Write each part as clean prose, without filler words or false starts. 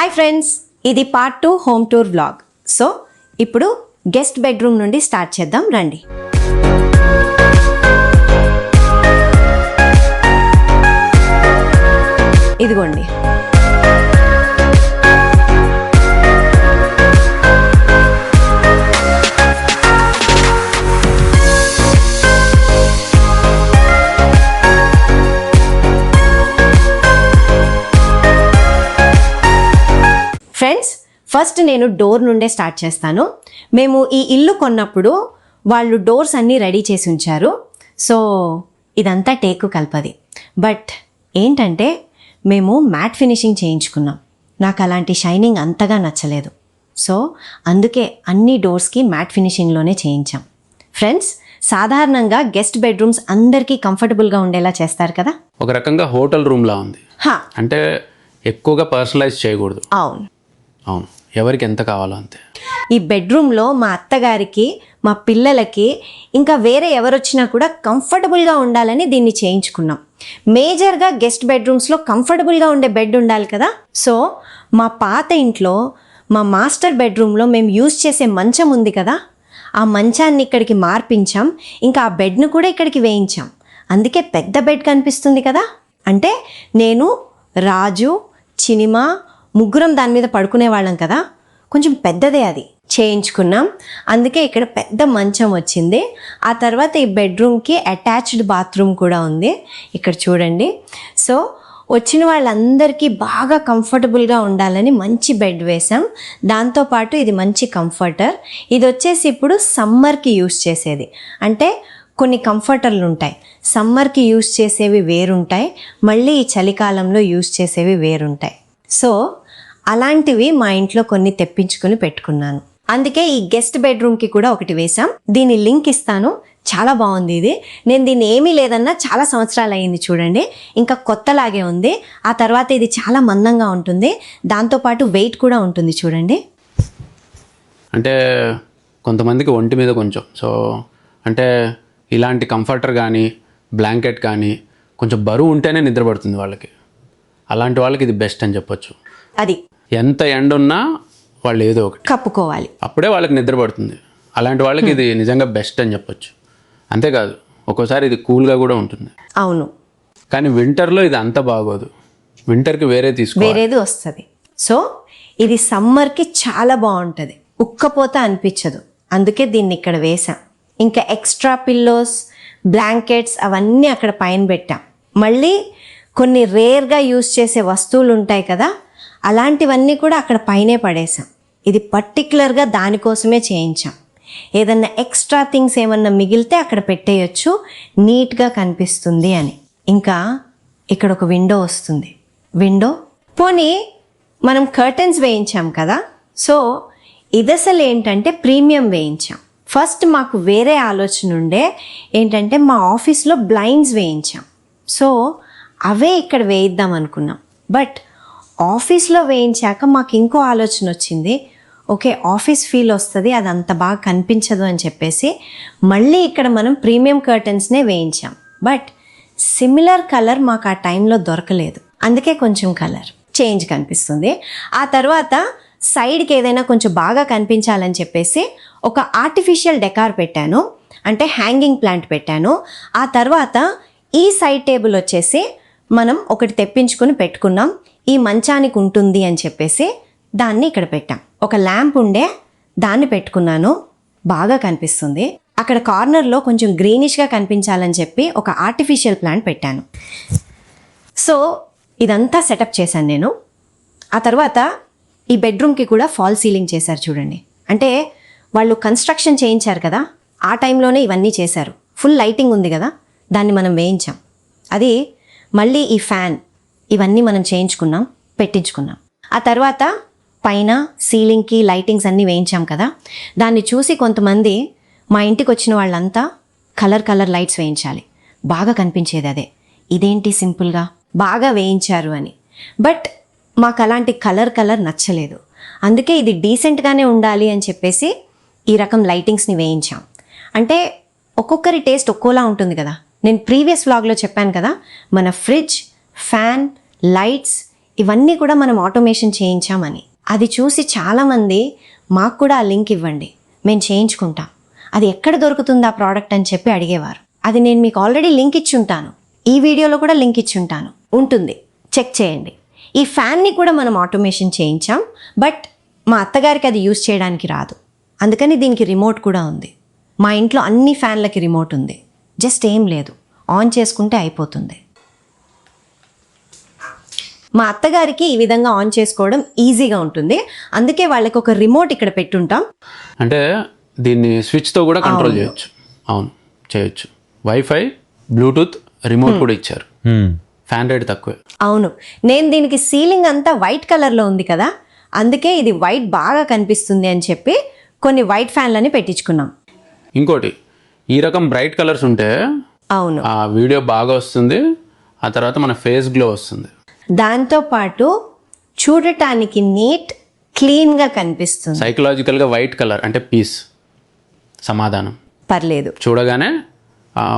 Hi friends, ఇది part 2 home tour vlog. So ఇప్పుడు guest bedroom నుండి స్టార్ట్ చేద్దాం రండి. ఇదిగోండి, ఫ్రెండ్స్ ఫస్ట్ నేను డోర్ నుండే స్టార్ట్ చేస్తాను. మేము ఈ ఇల్లు కొన్నప్పుడు వాళ్ళు డోర్స్ అన్నీ రెడీ చేసి ఉంచారు. సో ఇదంతా టేకు కల్పది. బట్ ఏంటంటే మేము మ్యాట్ ఫినిషింగ్ చేయించుకున్నాం. నాకు అలాంటి షైనింగ్ అంతగా నచ్చలేదు. సో అందుకే అన్ని డోర్స్కి మ్యాట్ ఫినిషింగ్లోనే చేయించాం. ఫ్రెండ్స్, సాధారణంగా గెస్ట్ బెడ్రూమ్స్ అందరికీ కంఫర్టబుల్గా ఉండేలా చేస్తారు కదా. ఒక రకంగా హోటల్ రూమ్లా ఉంది. అంటే ఎక్కువగా పర్సనలైజ్ చేయకూడదు. అవును, ఎవరికి ఎంత కావాలో అంతే. ఈ బెడ్రూమ్లో మా అత్తగారికి, మా పిల్లలకి, ఇంకా వేరే ఎవరొచ్చినా కూడా కంఫర్టబుల్గా ఉండాలని దీన్ని చేయించుకున్నాం. మేజర్గా గెస్ట్ బెడ్రూమ్స్లో కంఫర్టబుల్గా ఉండే బెడ్ ఉండాలి కదా. సో మా పాత ఇంట్లో మా మాస్టర్ బెడ్రూమ్లో మేము యూజ్ చేసే మంచం ఉంది కదా, ఆ మంచాన్ని ఇక్కడికి మార్పించాం. ఇంకా ఆ బెడ్ను కూడా ఇక్కడికి వేయించాం. అందుకే పెద్ద బెడ్ కనిపిస్తుంది కదా. అంటే నేను, రాజు, చినిమా ముగ్గురం దాని మీద పడుకునే వాళ్ళం కదా, కొంచెం పెద్దదే అది చేయించుకున్నాం. అందుకే ఇక్కడ పెద్ద మంచం వచ్చింది. ఆ తర్వాత ఈ బెడ్రూమ్కి అటాచ్డ్ బాత్రూమ్ కూడా ఉంది. ఇక్కడ చూడండి. సో వచ్చిన వాళ్ళందరికీ బాగా కంఫర్టబుల్గా ఉండాలని మంచి బెడ్ వేసాం. దాంతోపాటు ఇది మంచి కంఫర్టర్. ఇది వచ్చేసి ఇప్పుడు సమ్మర్కి యూస్ చేసేది. అంటే కొన్ని కంఫర్టర్లు ఉంటాయి, సమ్మర్కి యూస్ చేసేవి వేరుంటాయి, మళ్ళీ ఈ చలికాలంలో యూస్ చేసేవి వేరుంటాయి. సో అలాంటివి మా ఇంట్లో కొన్ని తెప్పించుకొని పెట్టుకున్నాను. అందుకే ఈ గెస్ట్ బెడ్రూమ్కి కూడా ఒకటి వేసాం. దీని లింక్ ఇస్తాను. చాలా బాగుంది ఇది. నేను దీన్ని ఏమీ లేదన్నా చాలా సంవత్సరాలు అయ్యింది చూడండి, ఇంకా కొత్తలాగే ఉంది. ఆ తర్వాత ఇది చాలా మందంగా ఉంటుంది, దాంతోపాటు వెయిట్ కూడా ఉంటుంది చూడండి. అంటే కొంతమందికి ఒంటి మీద కొంచెం అంటే ఇలాంటి కంఫర్టర్ కానీ బ్లాంకెట్ కానీ కొంచెం బరువు ఉంటేనే నిద్రపడుతుంది వాళ్ళకి. అలాంటి వాళ్ళకి ఇది బెస్ట్ అని చెప్పొచ్చు. అది ఎంత ఎండ ఉన్నా వాళ్ళు ఏదో ఒకటి కప్పుకోవాలి, అప్పుడే వాళ్ళకి నిద్ర పడుతుంది. అలాంటి వాళ్ళకి ఇది నిజంగా బెస్ట్ అని చెప్పొచ్చు. అంతేకాదు, ఒక్కోసారి ఇది కూల్గా కూడా ఉంటుంది. అవును, కానీ వింటర్లో ఇది అంత బాగోదు. వింటర్కి వేరేది వస్తుంది. సో ఇది సమ్మర్కి చాలా బాగుంటుంది, ఉక్కపోత అనిపించదు. అందుకే దీన్ని ఇక్కడ వేసాం. ఇంకా ఎక్స్ట్రా పిల్లోస్, బ్లాంకెట్స్ అవన్నీ అక్కడ పైన పెట్టాం. మళ్ళీ కొన్ని రేర్గా యూస్ చేసే వస్తువులు ఉంటాయి కదా, అలాంటివన్నీ కూడా అక్కడ పైనే పడేసాం. ఇది పర్టికులర్గా దానికోసమే చేయించాం. ఏదన్నా ఎక్స్ట్రా థింగ్స్ ఏమన్నా మిగిలితే అక్కడ పెట్టేయచ్చు, నీట్గా కనిపిస్తుంది అని. ఇంకా ఇక్కడ ఒక విండో వస్తుంది. విండో పోనీ మనం కర్టన్స్ వేయించాం కదా. సో ఇది అసలు ఏంటంటే ప్రీమియం వేయించాం. ఫస్ట్ మాకు వేరే ఆలోచన ఉండే, ఏంటంటే మా ఆఫీస్లో బ్లైండ్స్ వేయించాం. సో అవే ఇక్కడ వేయిద్దాం అనుకున్నాం. బట్ ఆఫీస్లో వేయించాక మాకు ఇంకో ఆలోచన వచ్చింది. ఓకే, ఆఫీస్ ఫీల్ వస్తుంది, అది అంత బాగా కనిపించదు అని చెప్పేసి మళ్ళీ ఇక్కడ మనం ప్రీమియం కర్టన్స్నే వేయించాం. బట్ సిమిలర్ కలర్ మాకు ఆ టైంలో దొరకలేదు. అందుకే కొంచెం కలర్ చేంజ్ కనిపిస్తుంది. ఆ తర్వాత సైడ్కి ఏదైనా కొంచెం బాగా కనిపించాలని చెప్పేసి ఒక ఆర్టిఫిషియల్ డెకార్ పెట్టాను, అంటే హ్యాంగింగ్ ప్లాంట్ పెట్టాను. ఆ తర్వాత ఈ సైడ్ టేబుల్ వచ్చేసి మనం ఒకటి తెప్పించుకుని పెట్టుకున్నాం, ఈ మంచానికి ఉంటుంది అని చెప్పేసి దాన్ని ఇక్కడ పెట్టాం. ఒక ల్యాంప్ ఉండే, దాన్ని పెట్టుకున్నాను, బాగా కనిపిస్తుంది. అక్కడ కార్నర్లో కొంచెం గ్రీనిష్గా కనిపించాలని చెప్పి ఒక ఆర్టిఫిషియల్ ప్లాంట్ పెట్టాను. సో ఇదంతా సెటప్ చేశాను నేను. ఆ తర్వాత ఈ బెడ్రూమ్కి కూడా ఫాల్ సీలింగ్ చేశారు చూడండి. అంటే వాళ్ళు కన్స్ట్రక్షన్ చేయించారు కదా, ఆ టైంలోనే ఇవన్నీ చేశారు. ఫుల్ లైటింగ్ ఉంది కదా, దాన్ని మనం వేయించాం. అది మళ్ళీ ఈ ఫ్యాన్ ఇవన్నీ మనం చేయించుకున్నాం, పెట్టించుకున్నాం. ఆ తర్వాత పైన సీలింగ్కి లైటింగ్స్ అన్నీ వేయించాం కదా. దాన్ని చూసి కొంతమంది మా ఇంటికి వచ్చిన వాళ్ళంతా కలర్ లైట్స్ వేయించాలి, బాగా కనిపించేది అదే, ఇదేంటి సింపుల్గా బాగా వేయించారు అని. బట్ మాకు అలాంటి కలర్ నచ్చలేదు. అందుకే ఇది డీసెంట్గానే ఉండాలి అని చెప్పేసి ఈ రకం లైటింగ్స్ని వేయించాం. అంటే ఒక్కొక్కరి టేస్ట్ ఒక్కోలా ఉంటుంది కదా. నేను ప్రీవియస్ వ్లాగ్లో చెప్పాను కదా, మన ఫ్రిడ్జ్, ఫ్యాన్, లైట్స్ ఇవన్నీ కూడా మనం ఆటోమేషన్ చేయించామని. అది చూసి చాలామంది మాకు కూడా ఆ లింక్ ఇవ్వండి, మేము చేయించుకుంటాం, అది ఎక్కడ దొరుకుతుంది ఆ ప్రోడక్ట్ అని చెప్పి అడిగేవారు. అది నేను మీకు ఆల్రెడీ లింక్ ఇచ్చి ఉంటాను, ఈ వీడియోలో కూడా లింక్ ఇచ్చి ఉంటాను, ఉంటుంది, చెక్ చేయండి. ఈ ఫ్యాన్ని కూడా మనం ఆటోమేషన్ చేయించాం, బట్ మా అత్తగారికి అది యూజ్ చేయడానికి రాదు, అందుకని దీనికి రిమోట్ కూడా ఉంది. మా ఇంట్లో అన్ని ఫ్యాన్లకి రిమోట్ ఉంది, జస్ట్ ఏం లేదు, ఆన్ చేసుకుంటే అయిపోతుంది. మా అత్తగారికి ఈ విధంగా ఆన్ చేసుకోవడం ఈజీగా ఉంటుంది, అందుకే వాళ్ళకి ఒక రిమోట్ ఇక్కడ పెట్టుంటాం. అంటే దీన్ని స్విచ్తో కూడా కంట్రోల్ చేయొచ్చు. అవును, చేయొచ్చు. వైఫై, బ్లూటూత్, రిమోట్ కూడా ఇచ్చారు. ఫ్యాన్ రేట్ తక్కువే. అవును, నేను దీనికి సీలింగ్ అంతా వైట్ కలర్లో ఉంది కదా, అందుకే ఇది వైట్ బాగా కనిపిస్తుంది అని చెప్పి కొన్ని వైట్ ఫ్యాన్లని పెట్టించుకున్నాం. ఇంకోటి, ఈ రకం బ్రైట్ కలర్స్ ఉంటే అవును, ఆ వీడియో బాగా వస్తుంది, ఆ తర్వాత మన ఫేస్ గ్లో వస్తుంది. దాంతోపాటు చూడటానికి నీట్ క్లీన్గా కనిపిస్తుంది. సైకలాజికల్గా వైట్ కలర్ అంటే పీస్, సమాధానం. పర్లేదు, చూడగానే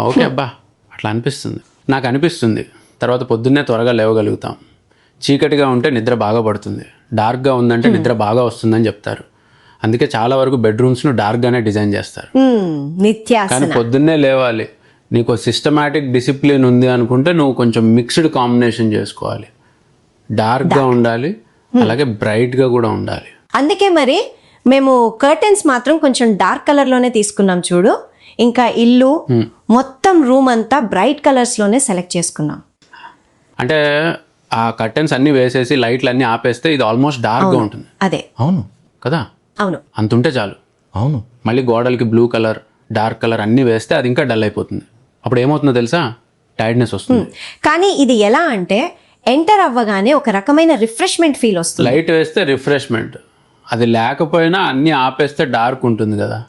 ఓకే అబ్బా అట్లా అనిపిస్తుంది. నాకు అనిపిస్తుంది తర్వాత పొద్దున్నే త్వరగా లేవగలుగుతాం. చీకటిగా ఉంటే నిద్ర బాగా పడుతుంది, డార్క్గా ఉందంటే నిద్ర బాగా వస్తుందని చెప్తారు. అందుకే చాలా వరకు బెడ్రూమ్స్ను డార్క్గానే డిజైన్ చేస్తారు. కానీ నిత్యాసన. పొద్దున్నే లేవాలి, నీకు సిస్టమాటిక్ డిసిప్లిన్ ఉంది అనుకుంటే నువ్వు కొంచెం మిక్స్డ్ కాంబినేషన్ చేసుకోవాలి. డార్క్గా ఉండాలి, అలాగే బ్రైట్గా కూడా ఉండాలి. అందుకే మరి మేము కర్టెన్స్ మాత్రం కొంచెం డార్క్ కలర్లోనే తీసుకున్నాం చూడు. ఇంకా ఇల్లు మొత్తం రూమ్ అంతా బ్రైట్ కలర్స్లోనే సెలెక్ట్ చేసుకున్నాం. అంటే ఆ కర్టెన్స్ అన్ని వేసేసి లైట్లు అన్ని ఆపేస్తే ఇది ఆల్మోస్ట్ డార్క్గా ఉంటుంది. అదే, అవును కదా, అవును, అంతుంటే చాలు. అవును, మళ్ళీ గోడలకి బ్లూ కలర్, డార్క్ కలర్ అన్నీ వేస్తే అది ఇంకా డల్ అయిపోతుంది. అప్పుడు ఏమవుతుందో తెలుసా, టైర్డ్నెస్ వస్తుంది. కానీ ఇది ఎలా అంటే ఎంటర్ అవ్వగానే ఒక రకమైన రిఫ్రెష్మెంట్ ఫీల్ వస్తుంది. లైట్ వేస్తే రిఫ్రెష్మెంట్, అది లేకపోయినా అన్నీ ఆపేస్తే డార్క్ ఉంటుంది కదా,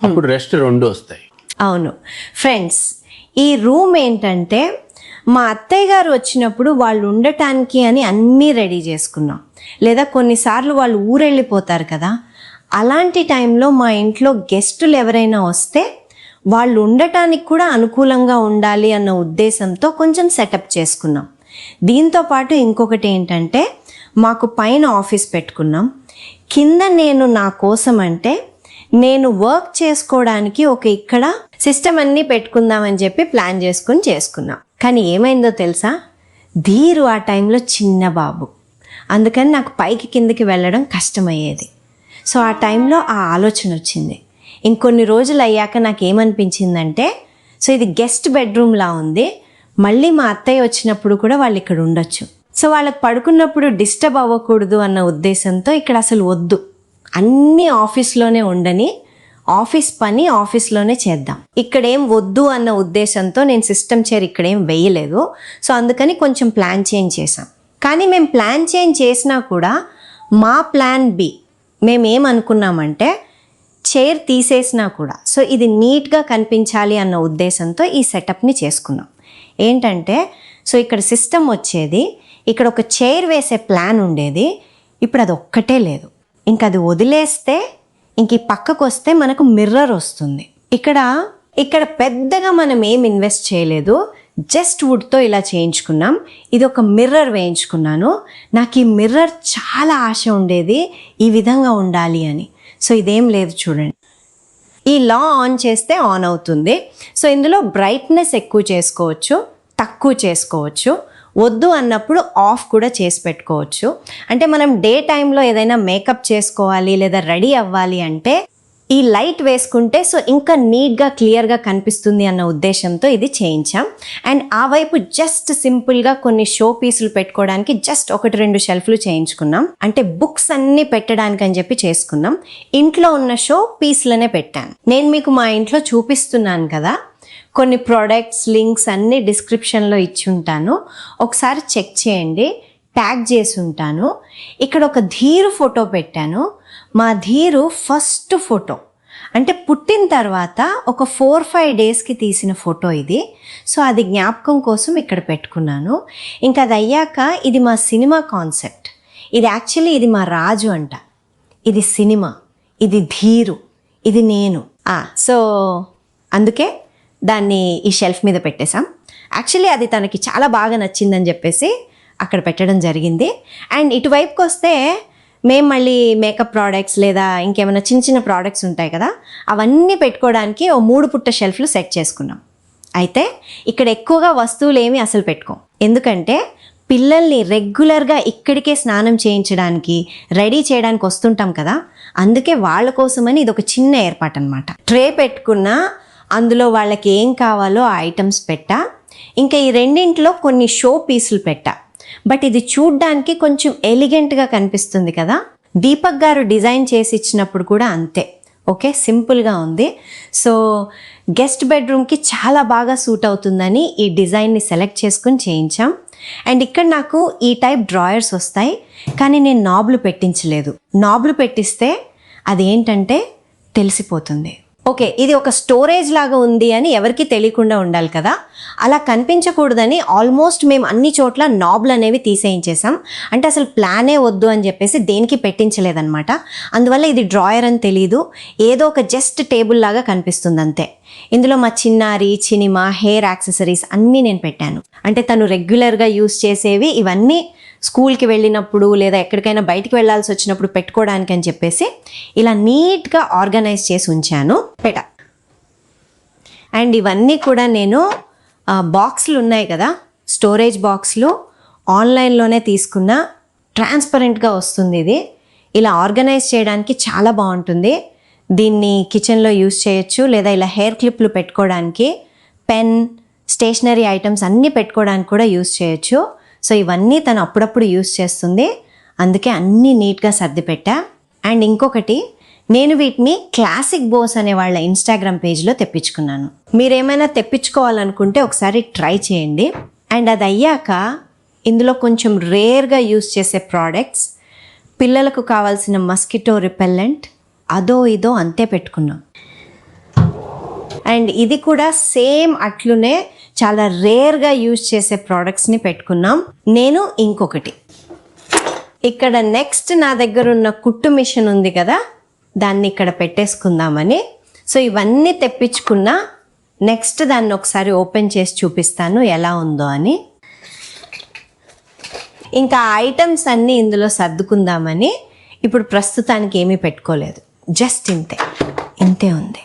అప్పుడు రెస్ట్ రెండు వస్తాయి. అవును ఫ్రెండ్స్, ఈ రూమ్ ఏంటంటే మా అత్తయ్య గారు వచ్చినప్పుడు వాళ్ళు ఉండటానికి అని అన్నీ రెడీ చేసుకున్నాం. లేదా కొన్నిసార్లు వాళ్ళు ఊరెళ్ళిపోతారు కదా, అలాంటి టైంలో మా ఇంట్లో గెస్టులు ఎవరైనా వస్తే వాళ్ళు ఉండటానికి కూడా అనుకూలంగా ఉండాలి అన్న ఉద్దేశంతో కొంచెం సెటప్ చేసుకున్నాం. దీంతో పాటు ఇంకొకటి ఏంటంటే మాకు పైన ఆఫీస్ పెట్టుకున్నాం, కింద నేను నా కోసం అంటే నేను వర్క్ చేసుకోవడానికి ఒక ఇక్కడ సిస్టమ్ అన్నీ పెట్టుకుందామని చెప్పి ప్లాన్ చేసుకున్నాం. కానీ ఏమైందో తెలుసా, ధీరు ఆ టైంలో చిన్న బాబు, అందుకని నాకు పైకి కిందకి వెళ్ళడం కష్టమయ్యేది. సో ఆ టైంలో ఆ ఆలోచన వచ్చింది. ఇంకొన్ని రోజులు అయ్యాక నాకు ఏమనిపించిందంటే, సో ఇది గెస్ట్ బెడ్రూమ్లా ఉంది, మళ్ళీ మా అత్తయ్య వచ్చినప్పుడు కూడా వాళ్ళు ఇక్కడ ఉండొచ్చు, సో వాళ్ళకి పడుకున్నప్పుడు డిస్టర్బ్ అవ్వకూడదు అన్న ఉద్దేశంతో ఇక్కడ అసలు వద్దు, అన్నీ ఆఫీస్లోనే ఉండని, ఆఫీస్ పని ఆఫీస్లోనే చేద్దాం, ఇక్కడేం వద్దు అన్న ఉద్దేశంతో నేను సిస్టమ్ చైర్ ఇక్కడేం వేయలేదు. సో అందుకని కొంచెం ప్లాన్ చేంజ్ చేసాం. కానీ మేము ప్లాన్ చేంజ్ చేసినా కూడా మా ప్లాన్ బి మేమేమనుకున్నామంటే చైర్ తీసేసినా కూడా సో ఇది నీట్గా కనిపించాలి అన్న ఉద్దేశంతో ఈ సెటప్ని చేసుకున్నాం. ఏంటంటే సో ఇక్కడ సిస్టమ్ వచ్చేది, ఇక్కడ ఒక చైర్ వేసే ప్లాన్ ఉండేది, ఇప్పుడు అది ఒక్కటే లేదు. ఇంకా అది వదిలేస్తే ఇంక ఈ పక్కకు వస్తే మనకు మిర్రర్ వస్తుంది. ఇక్కడ పెద్దగా మనం ఏం ఇన్వెస్ట్ చేయలేదు, జస్ట్ వుడ్తో ఇలా చేయించుకున్నాం. ఇది ఒక మిర్రర్ వేయించుకున్నాను. నాకు ఈ మిర్రర్ చాలా ఆశ ఉండేది ఈ విధంగా ఉండాలి అని. సో ఇదేం లేదు చూడండి, ఈ లా ఆన్ చేస్తే ఆన్ అవుతుంది. సో ఇందులో బ్రైట్నెస్ ఎక్కువ చేసుకోవచ్చు, తక్కువ చేసుకోవచ్చు, వద్దు అన్నప్పుడు ఆఫ్ కూడా చేసి పెట్టుకోవచ్చు. అంటే మనం డే టైంలో ఏదైనా మేకప్ చేసుకోవాలి లేదా రెడీ అవ్వాలి అంటే ఈ లైట్ వేసుకుంటే సో ఇంకా నీట్గా క్లియర్గా కనిపిస్తుంది అన్న ఉద్దేశంతో ఇది చేయించాం. అండ్ ఆ వైపు జస్ట్ సింపుల్గా కొన్ని షో పీసులు పెట్టుకోవడానికి జస్ట్ 1-2 షెల్ఫ్లు చేయించుకున్నాం. అంటే బుక్స్ అన్నీ పెట్టడానికి అని చెప్పి చేసుకున్నాం. ఇంట్లో ఉన్న షో పీస్లనే పెట్టాను. నేను మీకు మా ఇంట్లో చూపిస్తున్నాను కదా, కొన్ని ప్రోడక్ట్స్ లింక్స్ అన్నీ డిస్క్రిప్షన్లో ఇచ్చి ఉంటాను, ఒకసారి చెక్ చేయండి, ట్యాగ్ చేసి ఉంటాను. ఇక్కడ ఒక ధీరు ఫోటో పెట్టాను. మా ధీరు ఫస్ట్ ఫోటో అంటే పుట్టిన తర్వాత ఒక 4-5 డేస్కి తీసిన ఫోటో ఇది. సో అది జ్ఞాపకం కోసం ఇక్కడ పెట్టుకున్నాను. ఇంకా అది అయ్యాక ఇది మా సినిమా కాన్సెప్ట్, ఇది యాక్చువల్లీ ఇది మా రాజు అంట, ఇది సినిమా, ఇది ధీరు, ఇది నేను. సో అందుకే దాన్ని ఈ షెల్ఫ్ మీద పెట్టేశాం. యాక్చువల్లీ అది తనకి చాలా బాగా నచ్చిందని చెప్పేసి అక్కడ పెట్టడం జరిగింది. అండ్ ఇటువైపుకి వస్తే మేము మళ్ళీ మేకప్ ప్రోడక్ట్స్ లేదా ఇంకేమైనా చిన్న చిన్న ప్రోడక్ట్స్ ఉంటాయి కదా, అవన్నీ పెట్టుకోవడానికి ఓ 3 పుట్ట షెల్ఫ్లు సెట్ చేసుకున్నాం. అయితే ఇక్కడ ఎక్కువగా వస్తువులు ఏమీ అసలు పెట్టుకోం, ఎందుకంటే పిల్లల్ని రెగ్యులర్గా ఇక్కడికే స్నానం చేయించడానికి రెడీ చేయడానికి వస్తుంటాం కదా, అందుకే వాళ్ళ కోసమని ఇది ఒక చిన్న ఏర్పాటు అనమాట. ట్రే పెట్టుకున్నా అందులో వాళ్ళకి ఏం కావాలో ఆ ఐటమ్స్ పెట్టా. ఇంకా ఈ రెండింటిలో కొన్ని షో పీసులు పెట్టా. బట్ ఇది చూడ్డానికి కొంచెం ఎలిగెంట్గా కనిపిస్తుంది కదా. దీపక్ గారు డిజైన్ చేసి ఇచ్చినప్పుడు కూడా అంతే, ఓకే, సింపుల్గా ఉంది. సో గెస్ట్ బెడ్రూమ్కి చాలా బాగా సూట్ అవుతుందని ఈ డిజైన్ని సెలెక్ట్ చేసుకుని చేయించాం. అండ్ ఇక్కడ నాకు ఈ టైప్ డ్రాయర్స్ వస్తాయి, కానీ నేను నాబ్లు పెట్టించలేదు. నాబ్లు పెట్టిస్తే అదేంటంటే తెలిసిపోతుంది. ఓకే, ఇది ఒక స్టోరేజ్ లాగా ఉంది అని ఎవరికి తెలియకుండా ఉండాలి కదా, అలా కనిపించకూడదని ఆల్మోస్ట్ మేము అన్ని చోట్ల నాబ్లు అనేవి తీసేయించేసాం. అంటే అసలు ప్లానే వద్దు అని చెప్పేసి దేనికి పెట్టించలేదన్నమాట. అందువల్ల ఇది డ్రాయర్ అని తెలీదు, ఏదో ఒక జస్ట్ టేబుల్ లాగా కనిపిస్తుంది అంతే. ఇందులో మా చిన్నారి, చినిమా, హెయిర్ యాక్సెసరీస్ అన్నీ నేను పెట్టాను. అంటే తను రెగ్యులర్గా యూస్ చేసేవి ఇవన్నీ స్కూల్కి వెళ్ళినప్పుడు లేదా ఎక్కడికైనా బయటికి వెళ్ళాల్సి వచ్చినప్పుడు పెట్టుకోవడానికి అని చెప్పేసి ఇలా నీట్గా ఆర్గనైజ్ చేసి ఉంచాను పెట్ట. అండ్ ఇవన్నీ కూడా నేను బాక్స్లు ఉన్నాయి కదా, స్టోరేజ్ బాక్స్లు ఆన్లైన్లోనే తీసుకున్న, ట్రాన్స్పరెంట్గా వస్తుంది. ఇది ఇలా ఆర్గనైజ్ చేయడానికి చాలా బాగుంటుంది. దీన్ని కిచెన్లో యూస్ చేయొచ్చు, లేదా ఇలా హెయిర్ క్లిప్లు పెట్టుకోవడానికి, పెన్, స్టేషనరీ ఐటమ్స్ అన్నీ పెట్టుకోవడానికి కూడా యూస్ చేయొచ్చు. సో ఇవన్నీ తను అప్పుడప్పుడు యూస్ చేస్తుంది, అందుకే అన్నీ నీట్గా సర్ది పెట్టా. అండ్ ఇంకొకటి, నేను వీటిని క్లాసిక్ బోస్ అనే వాళ్ళ ఇన్స్టాగ్రామ్ పేజ్లో తెప్పించుకున్నాను. మీరేమైనా తెప్పించుకోవాలనుకుంటే ఒకసారి ట్రై చేయండి. అండ్ అది అయ్యాక ఇందులో కొంచెం రేర్గా యూస్ చేసే ప్రోడక్ట్స్, పిల్లలకు కావాల్సిన మస్కిటో రిపెల్లెంట్, అదో ఇదో అంతే పెట్టుకున్నాం. అండ్ ఇది కూడా సేమ్ అట్లునే చాలా రేర్గా యూజ్ చేసే ప్రోడక్ట్స్ని పెట్టుకున్నాం. నేను ఇంకొకటి ఇక్కడ నెక్స్ట్ నా దగ్గర ఉన్న కుట్టు మిషన్ ఉంది కదా, దాన్ని ఇక్కడ పెట్టేసుకుందామని. సో ఇవన్నీ తెప్పించుకున్నా, నెక్స్ట్ దాన్ని ఒకసారి ఓపెన్ చేసి చూపిస్తాను ఎలా ఉందో అని. ఇంకా ఐటమ్స్ అన్నీ ఇందులో సర్దుకుందామని ఇప్పుడు ప్రస్తుతానికి ఏమీ పెట్టుకోలేదు, జస్ట్ ఇంతే ఉంది.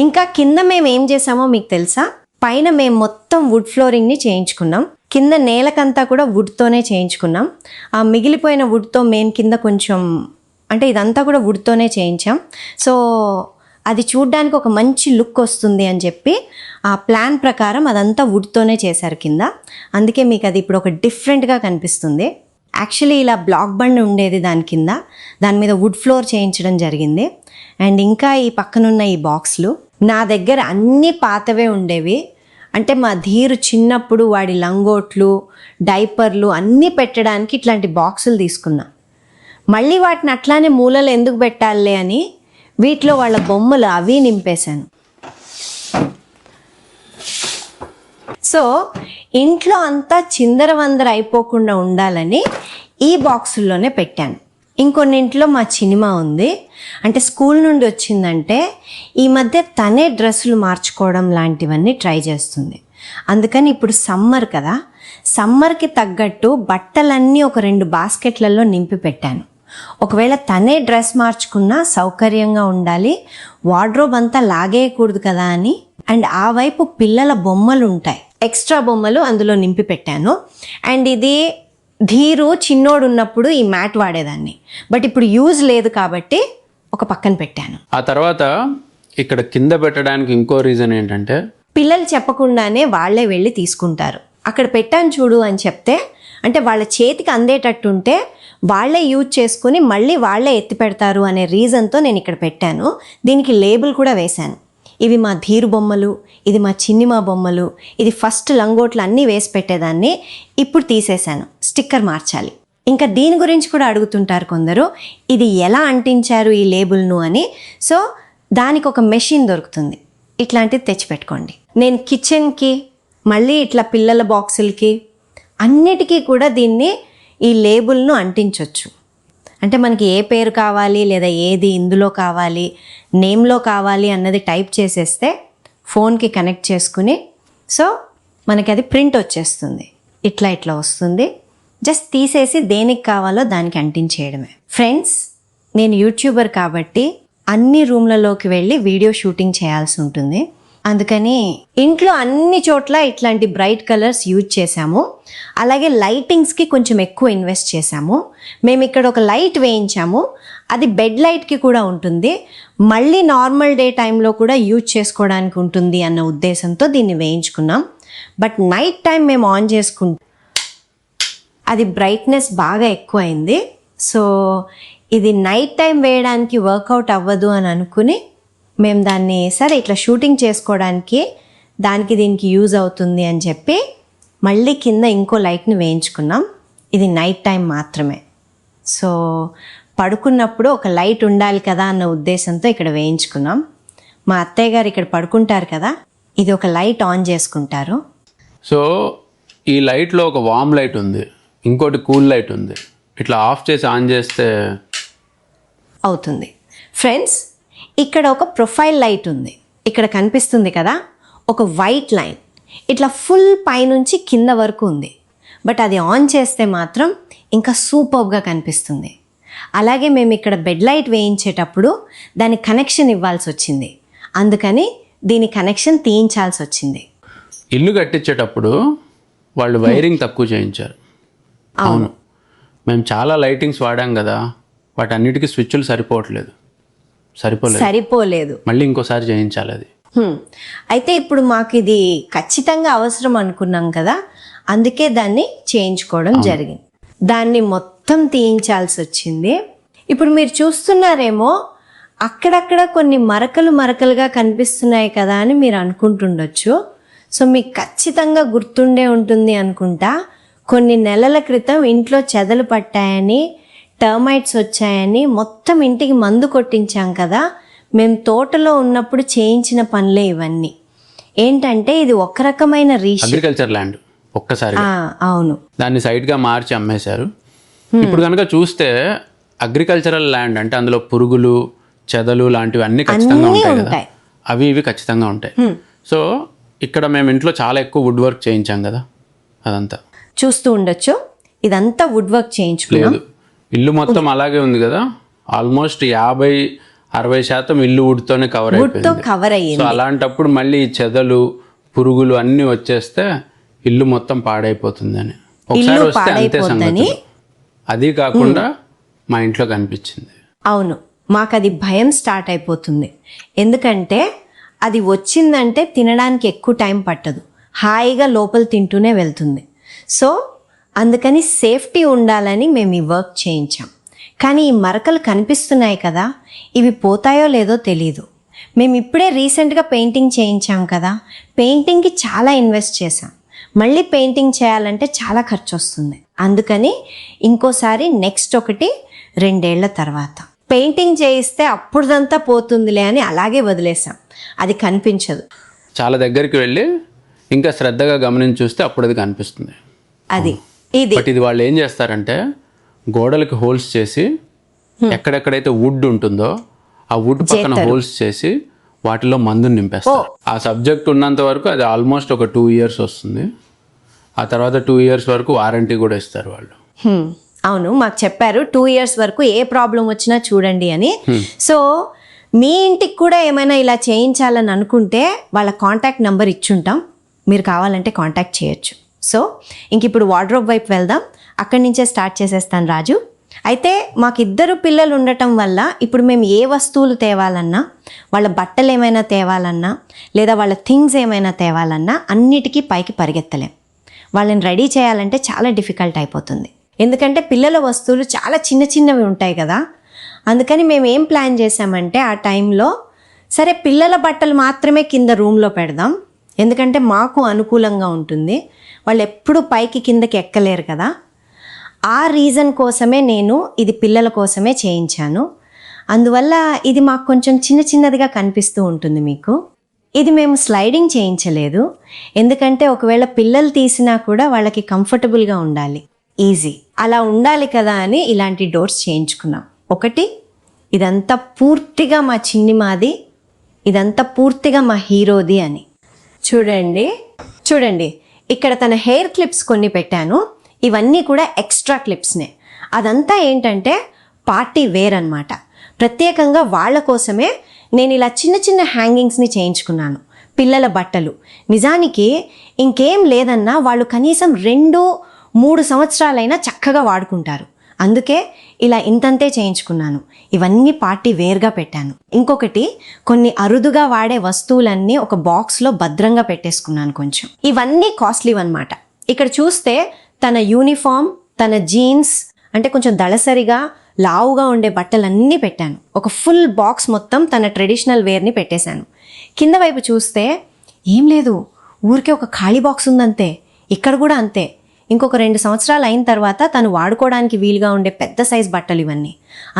ఇంకా కింద మేము ఏం చేసామో మీకు తెలుసా? పైన మేము మొత్తం వుడ్ ఫ్లోరింగ్ని చేయించుకున్నాం, కింద నేలకంతా కూడా వుడ్తోనే చేయించుకున్నాం. ఆ మిగిలిపోయిన వుడ్తో మేము కింద కొంచెం, అంటే ఇదంతా కూడా వుడ్తోనే చేయించాం. సో అది చూడ్డానికి ఒక మంచి లుక్ వస్తుంది అని చెప్పి ఆ ప్లాన్ ప్రకారం అదంతా వుడ్తోనే చేశారు కింద, అందుకే మీకు అది ఇప్పుడు ఒక డిఫరెంట్గా కనిపిస్తుంది. యాక్చువల్లీ ఇలా బ్లాక్ బండ్ ఉండేది దాని కింద, దాని మీద వుడ్ ఫ్లోర్ చేయించడం జరిగింది. అండ్ ఇంకా ఈ పక్కనున్న ఈ బాక్స్లు నా దగ్గర అన్నీ పాతవే ఉండేవి. అంటే మా ధీరు చిన్నప్పుడు వాడి లంగోట్లు, డైపర్లు అన్నీ పెట్టడానికి ఇట్లాంటి బాక్సులు తీసుకున్నా. మళ్ళీ వాటిని అట్లానే మూలలు ఎందుకు పెట్టాలి అని వీటిలో వాళ్ళ బొమ్మలు అవి నింపేశాను. సో ఇంట్లో అంతా చిందరవందర అయిపోకుండా ఉండాలని ఈ బాక్సుల్లోనే పెట్టాను. ఇంకొన్నింట్లో మా చినిమా ఉంది, అంటే స్కూల్ నుండి వచ్చిందంటే ఈ మధ్య తనే డ్రెస్సులు మార్చుకోవడం లాంటివన్నీ ట్రై చేస్తుంది. అందుకని ఇప్పుడు సమ్మర్ కదా, సమ్మర్కి తగ్గట్టు బట్టలన్నీ ఒక 2 బాస్కెట్లలో నింపి పెట్టాను. ఒకవేళ తనే డ్రెస్ మార్చుకున్నా సౌకర్యంగా ఉండాలి, వార్డ్రోబ్ అంతా లాగేయకూడదు కదా అని. అండ్ ఆ వైపు పిల్లల బొమ్మలు ఉంటాయి, ఎక్స్ట్రా బొమ్మలు అందులో నింపి పెట్టాను. అండ్ ఇది ధీరు చిన్నోడు ఉన్నప్పుడు ఈ మ్యాట్ వాడేదాన్ని, బట్ ఇప్పుడు యూజ్ లేదు కాబట్టి ఒక పక్కన పెట్టాను. ఆ తర్వాత ఇక్కడ కింద పెట్టడానికి ఇంకో రీజన్ ఏంటంటే, పిల్లలు చెప్పకుండానే వాళ్ళే వెళ్ళి తీసుకుంటారు. అక్కడ పెట్టాను చూడు అని చెప్తే, అంటే వాళ్ళ చేతికి అందేటట్టుంటే వాళ్ళే యూజ్ చేసుకుని మళ్ళీ వాళ్ళే ఎత్తి పెడతారు అనే రీజన్తో నేను ఇక్కడ పెట్టాను. దీనికి లేబుల్ కూడా వేశాను. ఇవి మా ధీరు బొమ్మలు, ఇది మా చిన్నిమా బొమ్మలు, ఇది ఫస్ట్ లంగోట్లు అన్నీ వేసి పెట్టేదాన్ని, ఇప్పుడు తీసేశాను, స్టిక్కర్ మార్చాలి. ఇంకా దీని గురించి కూడా అడుగుతుంటారు కొందరు, ఇది ఎలా అంటించారు ఈ లేబుల్ను అని. సో దానికి ఒక మెషిన్ దొరుకుతుంది, ఇట్లాంటిది తెచ్చిపెట్టుకోండి. నేను కిచెన్కి, మళ్ళీ ఇట్లా పిల్లల బాక్సులకి అన్నిటికీ కూడా దీన్ని ఈ లేబుల్ను అంటించవచ్చు. అంటే మనకి ఏ పేరు కావాలి లేదా ఏది ఇందులో కావాలి, నేమ్లో కావాలి అన్నది టైప్ చేసేస్తే ఫోన్కి కనెక్ట్ చేసుకుని, సో మనకి అది ప్రింట్ వచ్చేస్తుంది. ఇట్లా వస్తుంది. జస్ట్ తీసేసి దేనికి కావాలో దానికి అంటించేయడమే. ఫ్రెండ్స్, నేను యూట్యూబర్ కాబట్టి అన్ని రూమ్లలోకి వెళ్ళి వీడియో షూటింగ్ చేయాల్సి ఉంటుంది. అందుకని ఇంట్లో అన్ని చోట్ల ఇట్లాంటి బ్రైట్ కలర్స్ యూజ్ చేశాము. అలాగే లైటింగ్స్కి కొంచెం ఎక్కువ ఇన్వెస్ట్ చేశాము. మేము ఇక్కడ ఒక లైట్ వేయించాము, అది బెడ్ లైట్కి కూడా ఉంటుంది, మళ్ళీ నార్మల్ డే టైంలో కూడా యూజ్ చేసుకోవడానికి ఉంటుంది అన్న ఉద్దేశంతో దీన్ని వేయించుకున్నాం. బట్ నైట్ టైం మేము ఆన్ చేసుకుంటాం, అది బ్రైట్నెస్ బాగా ఎక్కువ అయింది. సో ఇది నైట్ టైం వేయడానికి వర్కౌట్ అవ్వదు అని అనుకుని మేము దాన్ని సరే ఇట్లా షూటింగ్ చేసుకోవడానికి దానికి దీనికి యూజ్ అవుతుంది అని చెప్పి మళ్ళీ కింద ఇంకో లైట్ని వేయించుకున్నాం. ఇది నైట్ టైం మాత్రమే. సో పడుకున్నప్పుడు ఒక లైట్ ఉండాలి కదా అన్న ఉద్దేశంతో ఇక్కడ వేయించుకున్నాం. మా అత్తయ్య గారు ఇక్కడ పడుకుంటారు కదా, ఇది ఒక లైట్ ఆన్ చేసుకుంటారు. సో ఈ లైట్లో ఒక వామ్ లైట్ ఉంది, ఇంకోటి కూల్ లైట్ ఉంది. ఇట్లా ఆఫ్ చేసి ఆన్ చేస్తే అవుతుంది. ఫ్రెండ్స్, ఇక్కడ ఒక ప్రొఫైల్ లైట్ ఉంది, ఇక్కడ కనిపిస్తుంది కదా, ఒక వైట్ లైన్ ఇట్లా ఫుల్ పైనుంచి కింద వరకు ఉంది. బట్ అది ఆన్ చేస్తే మాత్రం ఇంకా సూపర్గా కనిపిస్తుంది. అలాగే మేము ఇక్కడ బెడ్ లైట్ వేయించేటప్పుడు దానికి కనెక్షన్ ఇవ్వాల్సి వచ్చింది, అందుకని దీని కనెక్షన్ తీయించాల్సి వచ్చింది. ఇల్లు కట్టించేటప్పుడు వాళ్ళు వైరింగ్ తక్కువ చేయించారు. అవును, మేము చాలా లైటింగ్స్ వాడాం కదా, వాటన్నిటికీ స్విచ్లు సరిపోవట్లేదు. సరిపోలేదు, మళ్ళీ ఇంకోసారి చేయించాలి అది. అయితే ఇప్పుడు మాకు ఇది ఖచ్చితంగా అవసరం అనుకున్నాం కదా, అందుకే దాన్ని చేయించుకోవడం జరిగింది. దాన్ని మొత్తం తీయించాల్సి వచ్చింది. ఇప్పుడు మీరు చూస్తున్నారేమో అక్కడక్కడ కొన్ని మరకలుగా కనిపిస్తున్నాయి కదా అని మీరు అనుకుంటుండొచ్చు. సో మీకు ఖచ్చితంగా గుర్తుండే ఉంటుంది అనుకుంటా, కొన్ని నెలల క్రితం ఇంట్లో చెదలు పట్టాయని, టర్మైట్స్ వచ్చాయని మొత్తం ఇంటికి మందు కొట్టించాం కదా. మేము తోటలో ఉన్నప్పుడు చేయించిన పనులే ఇవన్నీ. ఏంటంటే ఇది ఒక రకమైన అగ్రికల్చర్ ల్యాండ్, ఒక్కసారి అవును, దాన్ని సైడ్గా మార్చి అమ్మేశారు. ఇప్పుడు కనుక చూస్తే అగ్రికల్చరల్ ల్యాండ్ అంటే అందులో పురుగులు, చెదలు లాంటివి అన్ని ఖచ్చితంగా ఉంటాయి కదా, అవి ఇవి ఖచ్చితంగా ఉంటాయి. సో ఇక్కడ మేము ఇంట్లో చాలా ఎక్కువ వుడ్ వర్క్ చేయించాం కదా, అదంతా చూస్తూ ఉండొచ్చు. ఇదంతా వుడ్ వర్క్ చేయించుకున్నాం. ఇల్లు మొత్తం అలాగే ఉంది కదా, ఆల్మోస్ట్ 50-60% ఇల్లు వుడ్తోనే కవర్ అయిపోయింది. సో అలాంటప్పుడు మళ్ళీ చెదలు, పురుగులు అన్నీ వచ్చేస్తే ఇల్లు మొత్తం పాడైపోతుందని ఒకసారి వస్తే అంతే సంగతి. అది కాకుండా మా ఇంట్లో కనిపించింది. అవును, మాకు అది భయం స్టార్ట్ అయిపోతుంది. ఎందుకంటే అది వచ్చిందంటే తినడానికి ఎక్కువ టైం పట్టదు, హాయిగా లోపల తింటూనే వెళ్తుంది. సో అందుకని సేఫ్టీ ఉండాలని మేము ఈ వర్క్ చేయించాం. కానీ ఈ మరకలు కనిపిస్తున్నాయి కదా, ఇవి పోతాయో లేదో తెలీదు. మేము ఇప్పుడే రీసెంట్గా పెయింటింగ్ చేయించాం కదా, పెయింటింగ్కి చాలా ఇన్వెస్ట్ చేసాం. మళ్ళీ పెయింటింగ్ చేయాలంటే చాలా ఖర్చు వస్తుంది. అందుకని ఇంకోసారి నెక్స్ట్ 1-2 ఏళ్ల తర్వాత పెయింటింగ్ చేయిస్తే అప్పుడుదంతా పోతుందిలే అని అలాగే వదిలేసాం. అది కనిపించదు. చాలా దగ్గరికి వెళ్ళి ఇంకా శ్రద్ధగా గమనించి చూస్తే అప్పుడు అది కనిపిస్తుంది. అది బట్ ఇది వాళ్ళు ఏం చేస్తారంటే గోడలకి హోల్స్ చేసి ఎక్కడెక్కడైతే వుడ్ ఉంటుందో ఆ వుడ్ పక్కన హోల్స్ చేసి వాటిలో మందుని నింపేస్తారు. ఆ సబ్జెక్ట్ ఉన్నంత వరకు అది ఆల్మోస్ట్ ఒక 2 years వస్తుంది. ఆ తర్వాత 2 years వరకు వారంటీ కూడా ఇస్తారు వాళ్ళు. అవును, మాకు చెప్పారు 2 years వరకు ఏ ప్రాబ్లం వచ్చినా చూడండి అని. సో మీ ఇంటికి కూడా ఏమైనా ఇలా చేయించాలని అనుకుంటే వాళ్ళ కాంటాక్ట్ నెంబర్ ఇచ్చుంటాం, మీరు కావాలంటే కాంటాక్ట్ చేయొచ్చు. సో ఇంక ఇప్పుడు వార్డ్రోబ్ వైపు వెళ్దాం, అక్కడి నుంచే స్టార్ట్ చేసేస్తాను రాజు. అయితే మాకు 2 పిల్లలు ఉండటం వల్ల ఇప్పుడు మేము ఏ వస్తువులు తేవాలన్నా, వాళ్ళ బట్టలు ఏమైనా తేవాలన్నా, లేదా వాళ్ళ థింగ్స్ ఏమైనా తేవాలన్నా అన్నిటికీ పైకి పరిగెత్తలేం. వాళ్ళని రెడీ చేయాలంటే చాలా డిఫికల్ట్ అయిపోతుంది. ఎందుకంటే పిల్లల వస్తువులు చాలా చిన్నవి ఉంటాయి కదా. అందుకని మేము ఏం ప్లాన్ చేసామంటే ఆ టైంలో సరే పిల్లల బట్టలు మాత్రమే కింద రూమ్లో పెడదాం, ఎందుకంటే మాకు అనుకూలంగా ఉంటుంది. వాళ్ళు ఎప్పుడు పైకి కిందకి ఎక్కలేరు కదా. ఆ రీజన్ కోసమే నేను ఇది పిల్లల కోసమే చేయించాను. అందువల్ల ఇది మాకు కొంచెం చిన్నదిగా కనిపిస్తూ ఉంటుంది మీకు. ఇది మేము స్లైడింగ్ చేయించలేదు, ఎందుకంటే ఒకవేళ పిల్లలు తీసినా కూడా వాళ్ళకి కంఫర్టబుల్గా ఉండాలి, ఈజీ అలా ఉండాలి కదా అని ఇలాంటి డోర్స్ చేయించుకున్నాం. ఒకటి ఇదంతా పూర్తిగా మా చిన్నిమాది, ఇదంతా పూర్తిగా మా హీరోది అని. చూడండి ఇక్కడ తన హెయిర్ క్లిప్స్ కొన్ని పెట్టాను. ఇవన్నీ కూడా ఎక్స్ట్రా క్లిప్స్నే. అదంతా ఏంటంటే పార్టీ వేర్ అనమాట. ప్రత్యేకంగా వాళ్ళ కోసమే నేను ఇలా చిన్న చిన్న హ్యాంగింగ్స్ని చేయించుకున్నాను. పిల్లల బట్టలు నిజానికి ఇంకేం లేదన్నా వాళ్ళు కనీసం 2-3 సంవత్సరాలైనా చక్కగా వాడుకుంటారు. అందుకే ఇలా ఇంతంతే చేయించుకున్నాను. ఇవన్నీ పార్టీ వేర్గా పెట్టాను. ఇంకొకటి, కొన్ని అరుదుగా వాడే వస్తువులన్నీ ఒక బాక్స్లో భద్రంగా పెట్టేసుకున్నాను కొంచెం. ఇవన్నీ కాస్ట్లీవి అనమాట. ఇక్కడ చూస్తే తన యూనిఫామ్, తన జీన్స్, అంటే కొంచెం దళసరిగా లావుగా ఉండే బట్టలన్నీ పెట్టాను. ఒక ఫుల్ బాక్స్ మొత్తం తన ట్రెడిషనల్ వేర్ని పెట్టేశాను. కింద వైపు చూస్తే ఏం లేదు, ఊరికే ఒక ఖాళీ బాక్స్ ఉందంతే. ఇక్కడ కూడా అంతే. ఇంకొక 2 సంవత్సరాలు అయిన తర్వాత తను వాడుకోవడానికి వీలుగా ఉండే పెద్ద సైజ్ బట్టలు ఇవన్నీ.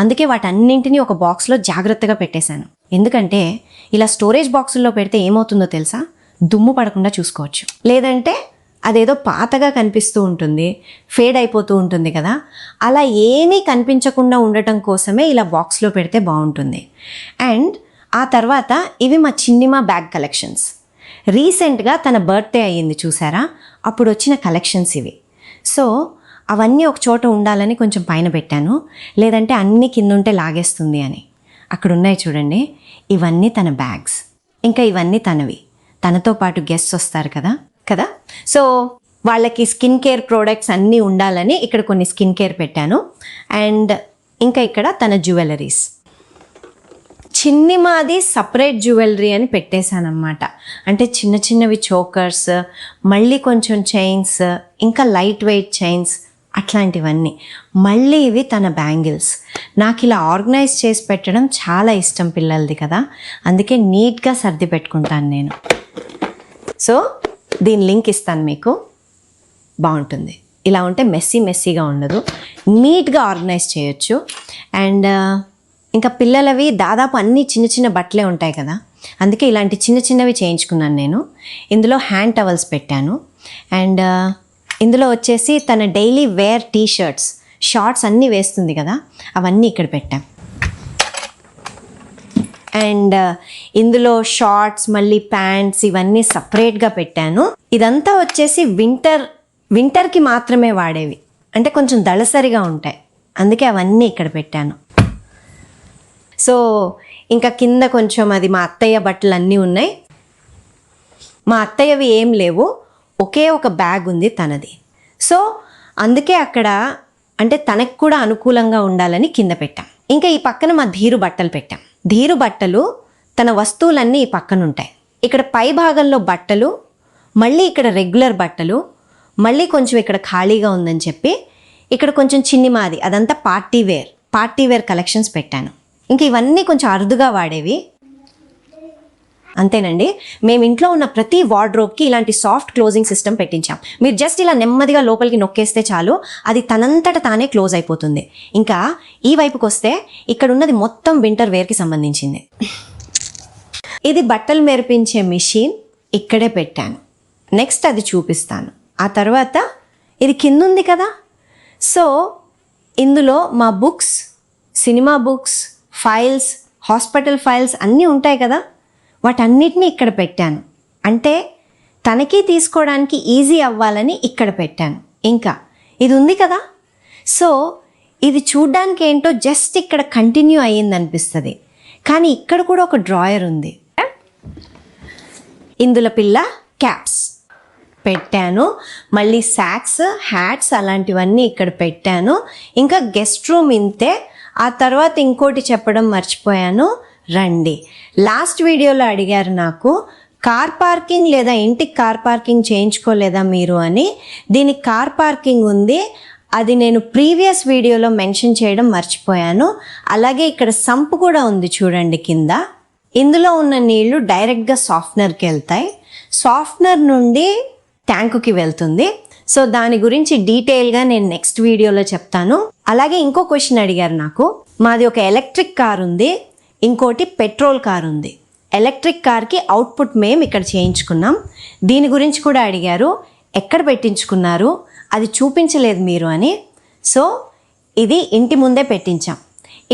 అందుకే వాటన్నింటినీ ఒక బాక్స్లో జాగ్రత్తగా పెట్టేశాను. ఎందుకంటే ఇలా స్టోరేజ్ బాక్సుల్లో పెడితే ఏమవుతుందో తెలుసా? దుమ్ము పడకుండా చూసుకోవచ్చు. లేదంటే అదేదో పాతగా కనిపిస్తూ ఉంటుంది, ఫేడ్ అయిపోతూ ఉంటుంది కదా. అలా ఏమీ కనిపించకుండా ఉండటం కోసమే ఇలా బాక్స్లో పెడితే బాగుంటుంది. అండ్ ఆ తర్వాత ఇవి మా చిన్నిమా బ్యాగ్ కలెక్షన్స్. రీసెంట్గా తన బర్త్డే అయ్యింది చూసారా, అప్పుడు వచ్చిన కలెక్షన్స్ ఇవి. సో అవన్నీ ఒక చోట ఉండాలని కొంచెం పైన పెట్టాను, లేదంటే అన్నీ కింద ఉంటే లాగేస్తుంది అని. అక్కడ ఉన్నాయి చూడండి, ఇవన్నీ తన బ్యాగ్స్. ఇంకా ఇవన్నీ తనవి. తనతో పాటు గెస్ట్స్ వస్తారు కదా. సో వాళ్ళకి స్కిన్ కేర్ ప్రోడక్ట్స్ అన్నీ ఉండాలని ఇక్కడ కొన్ని స్కిన్ కేర్ పెట్టాను. అండ్ ఇంకా ఇక్కడ తన జ్యువెలరీస్. చిన్నిమాది సపరేట్ జ్యువెలరీ అని పెట్టేశానమాట. అంటే చిన్న చిన్నవి చోకర్స్, మళ్ళీ కొంచెం చైన్స్, ఇంకా లైట్ వెయిట్ చైన్స్, అట్లాంటివన్నీ. మళ్ళీ ఇవి తన బ్యాంగిల్స్. నాకు ఇలా ఆర్గనైజ్ చేసి పెట్టడం చాలా ఇష్టం పిల్లలది కదా, అందుకే నీట్గా సర్ది పెట్టుకుంటాను నేను. సో దీని లింక్ ఇస్తాను మీకు, బాగుంటుంది. ఇలా ఉంటే మెస్సీగా ఉండదు, నీట్గా ఆర్గనైజ్ చేయొచ్చు. అండ్ ఇంకా పిల్లలవి దాదాపు అన్నీ చిన్న చిన్న బట్టలే ఉంటాయి కదా, అందుకే ఇలాంటి చిన్న చిన్నవి చేయించుకున్నాను నేను. ఇందులో హ్యాండ్ టవల్స్ పెట్టాను. అండ్ ఇందులో వచ్చేసి తన డైలీ వేర్ టీషర్ట్స్, షార్ట్స్ అన్నీ వేస్తుంది కదా, అవన్నీ ఇక్కడ పెట్టాం. అండ్ ఇందులో షార్ట్స్, మళ్ళీ ప్యాంట్స్, ఇవన్నీ సపరేట్గా పెట్టాను. ఇదంతా వచ్చేసి వింటర్కి మాత్రమే వాడేవి, అంటే కొంచెం దళసరిగా ఉంటాయి, అందుకే అవన్నీ ఇక్కడ పెట్టాను. సో ఇంకా కింద కొంచెం అది మా అత్తయ్య బట్టలు అన్నీ ఉన్నాయి. మా అత్తయ్యవి ఏం లేవు, ఒకే ఒక బ్యాగ్ ఉంది తనది. సో అందుకే అక్కడ అంటే తనకు కూడా అనుకూలంగా ఉండాలని కింద పెట్టాం. ఇంకా ఈ పక్కన మా ధీరు బట్టలు పెట్టాం. ధీరు బట్టలు, తన వస్తువులన్నీ ఈ పక్కన ఉంటాయి. ఇక్కడ పై భాగంలో బట్టలు, మళ్ళీ ఇక్కడ రెగ్యులర్ బట్టలు, మళ్ళీ కొంచెం ఇక్కడ ఖాళీగా ఉందని చెప్పి ఇక్కడ కొంచెం చిన్నిమాది, అదంతా పార్టీ వేర్ కలెక్షన్స్ పెట్టాను. ఇంక ఇవన్నీ కొంచెం అరుదుగా వాడేవి. అంతేనండి. మేము ఇంట్లో ఉన్న ప్రతి వార్డ్రోబ్కి ఇలాంటి సాఫ్ట్ క్లోజింగ్ సిస్టమ్ పెట్టించాం. మీరు జస్ట్ ఇలా నెమ్మదిగా లోపలికి నొక్కేస్తే చాలు, అది తనంతట తానే క్లోజ్ అయిపోతుంది. ఇంకా ఈ వైపుకి వస్తే ఇక్కడ ఉన్నది మొత్తం వింటర్ వేర్కి సంబంధించింది. ఇది బట్టలు మెరిపించే మిషన్ ఇక్కడే పెట్టాను. నెక్స్ట్ అది చూపిస్తాను. ఆ తర్వాత ఇది కింద ఉంది కదా, సో ఇందులో మా books, cinema books, files, hospital files అన్నీ ఉంటాయి కదా, వాటన్నిటినీ ఇక్కడ పెట్టాను. అంటే తనకి తీసుకోవడానికి ఈజీ అవ్వాలని ఇక్కడ పెట్టాను. ఇంకా ఇది ఉంది కదా, సో ఇది చూడ్డానికి ఏంటో జస్ట్ ఇక్కడ కంటిన్యూ అయ్యింది అనిపిస్తుంది, కానీ ఇక్కడ కూడా ఒక డ్రాయర్ ఉంది. ఇందులో పిల్ల క్యాప్స్ పెట్టాను, మళ్ళీ సాక్స్, హ్యాట్స్ అలాంటివన్నీ ఇక్కడ పెట్టాను. ఇంకా గెస్ట్ రూమ్ ఇంతే. ఆ తర్వాత ఇంకోటి చెప్పడం మర్చిపోయాను, రండి. లాస్ట్ వీడియోలో అడిగారు నాకు, కార్ పార్కింగ్ లేదా ఇంటికి కార్ పార్కింగ్ చేయించుకోలేదా మీరు అని. దీనికి కార్ పార్కింగ్ ఉంది, అది నేను ప్రీవియస్ వీడియోలో మెన్షన్ చేయడం మర్చిపోయాను. అలాగే ఇక్కడ సంప్ కూడా ఉంది చూడండి కింద. ఇందులో ఉన్న నీళ్లు డైరెక్ట్గా సాఫ్ట్నర్కి వెళ్తాయి, సాఫ్ట్నర్ నుండి ట్యాంకుకి వెళ్తుంది. సో దాని గురించి డీటెయిల్గా నేను నెక్స్ట్ వీడియోలో చెప్తాను. అలాగే ఇంకో క్వశ్చన్ అడిగారు నాకు, మాది ఒక ఎలక్ట్రిక్ కార్ ఉంది, ఇంకోటి పెట్రోల్ కార్ ఉంది. ఎలక్ట్రిక్ కార్కి అవుట్పుట్ మేము ఇక్కడ చేయించుకున్నాం. దీని గురించి కూడా అడిగారు, ఎక్కడ పెట్టించుకున్నారు, అది చూపించలేదు మీరు అని. సో ఇది ఇంటి ముందే పెట్టించాం.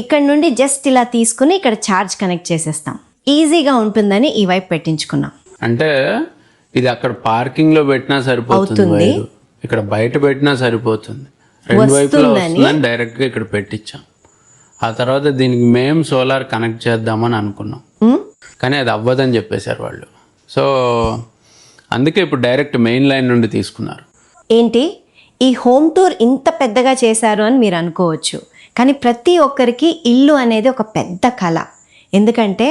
ఇక్కడ నుండి జస్ట్ ఇలా తీసుకుని ఇక్కడ ఛార్జ్ కనెక్ట్ చేసేస్తాం, ఈజీగా ఉంటుందని ఈ వైపు పెట్టించుకున్నాం. అంటే ఇది అక్కడ పార్కింగ్ లో పెట్టినా సరిపోతుంది అవుతుంది. వైరు. ఇక్కడ బయట పెట్టినా సరిపోతుంది. రెండు వైపులా వస్తుందని డైరెక్ట్ గా ఇక్కడ పెట్టించాం. ఆ తర్వాత దీనికి మేము సోలార్ కనెక్ట్ చేద్దామని అనుకున్నాం, కానీ అది అవ్వదని చెప్పేశారు వాళ్ళు. సో అందుకే ఇప్పుడు డైరెక్ట్ మెయిన్ లైన్ నుండి తీసుకున్నారు. ఏంటి ఈ హోమ్ టూర్ ఇంత పెద్దగా చేశారు అని మీరు అనుకోవచ్చు, కానీ ప్రతి ఒక్కరికి ఇల్లు అనేది ఒక పెద్ద కళ. ఎందుకంటే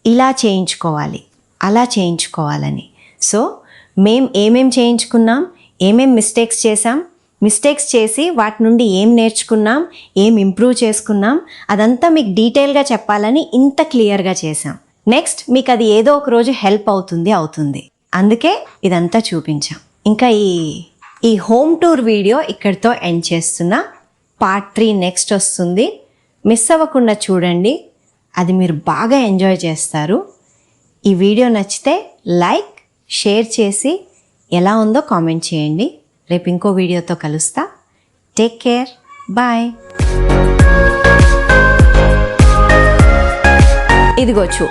ఇలా చేయించుకోవాలి, అలా చేయించుకోవాలని. సో ఏమేం చేయించుకున్నాం, ఏమేం మిస్టేక్స్ చేసాం, మిస్టేక్స్ చేసి వాటి నుండి ఏం నేర్చుకున్నాం, ఏం ఇంప్రూవ్ చేసుకున్నాం, అదంతా మీకు డీటెయిల్గా చెప్పాలని ఇంత క్లియర్గా చేసాం. నెక్స్ట్ మీకు అది ఏదో ఒక రోజు హెల్ప్ అవుతుంది. అందుకే ఇదంతా చూపించాం. ఇంకా ఈ హోమ్ టూర్ వీడియో ఇక్కడితో ఎండ్ చేస్తున్నా. పార్ట్ 3 నెక్స్ట్ వస్తుంది. మిస్ అవ్వకుండా చూడండి, అది మీరు బాగా ఎంజాయ్ చేస్తారు. ఈ వీడియో నచ్చితే లైక్, షేర్ చేసి ఎలా ఉందో కామెంట్ చేయండి. రేపు ఇంకో వీడియోతో కలుస్తా. Take care, bye. ఇదిగోచ్చు